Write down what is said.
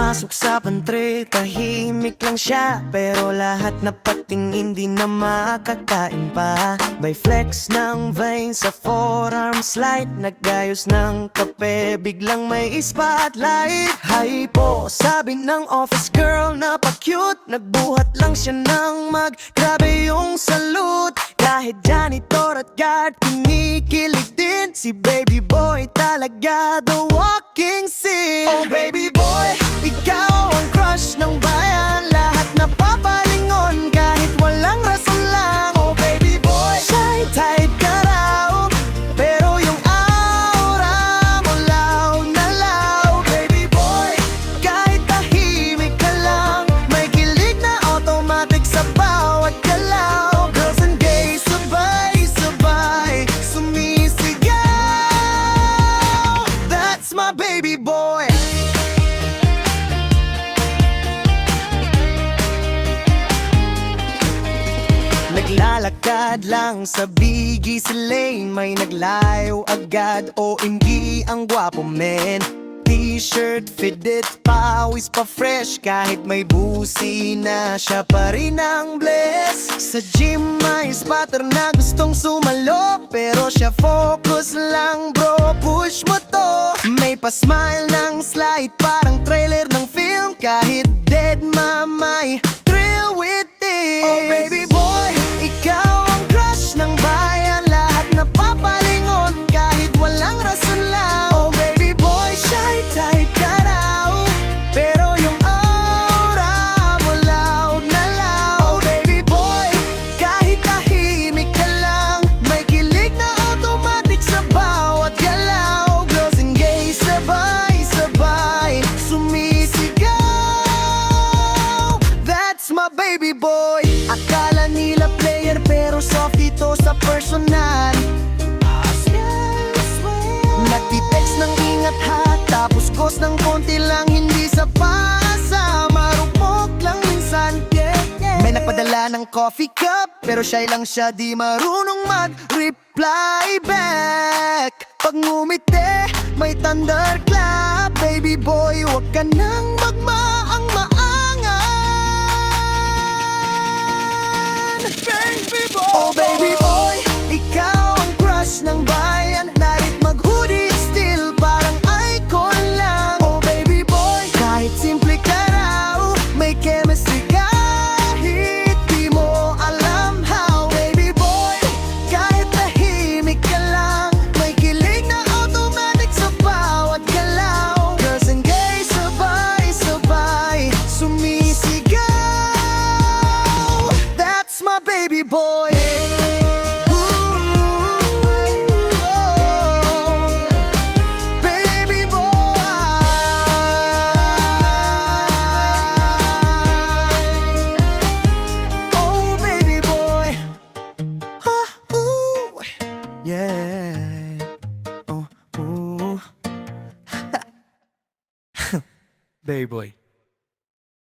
Pagpasok sa pantry, tahimik lang siya, pero lahat na patingin di na makakain pa. May flex ng veins sa forearm slide, nagayos ng kape, biglang may spotlight. Hi po, sabi ng office girl na pa-cute, nagbuhat lang siya ng grabe yung salute. Kahit janitor at guard, kinikilig din. Si baby boy talaga, the walking scene. Oh baby boy, ikaw ang crush ng bayan. Lahat na papalingon kahit walang rason lang. Oh baby boy, shy type ka raw, pero yung aura mo law na law. Baby boy, kahit tahimik ka lang, may kilig na automatic sa bawat galaw. Girls and gays sabay-sabay sumisigaw. That's my baby boy. Naglalakad lang sa Biggie sa lane, may naglayo agad, OMG ang gwapo men. T-shirt fitted, pawis pa fresh, kahit may busi na siya pa rin ang bless. Sa gym may spotter na gustong sumalo, pero siya focus lang bro, push mo to. May pa-smile ng slide, parang trailer ng film, kahit dead mamay, thrill with this. Oh baby boy, ikaw ang crush ng bayan. Lahat na papalingon kahit walang rason lang. Oh baby boy, shy type ka raw, pero yung aura mo loud na loud. Oh baby boy, kahit tahimik ka lang, may kilig na automatic sa bawat galaw. Girls and gays sabay-sabay sumisigaw. That's my baby boy. Akala nila player pero soft ito sa personal. Nagtitext ng ingat ha, tapos ghost ng konti lang, hindi sa pasa, marupok lang minsan. May nagpadala ng coffee cup, pero shy lang siya, di marunong mag-reply back. Pag ngumiti, may thunderclap. Baby boy, wag ka nang magmaang-maangan. Baby boy, oh baby boy, ikaw ang crush ng bayan. Narit mag-hoodie still, parang icon lang. Oh baby boy, kahit simple ka raw, may chemistry kahit di mo alam how. Baby boy, kahit tahimik ka lang, may kilig na automatic sa bawat galaw. Girls and gays sabay-sabay sumisigaw. That's my baby boy. Yeah. Oh, ooh. Baby boy.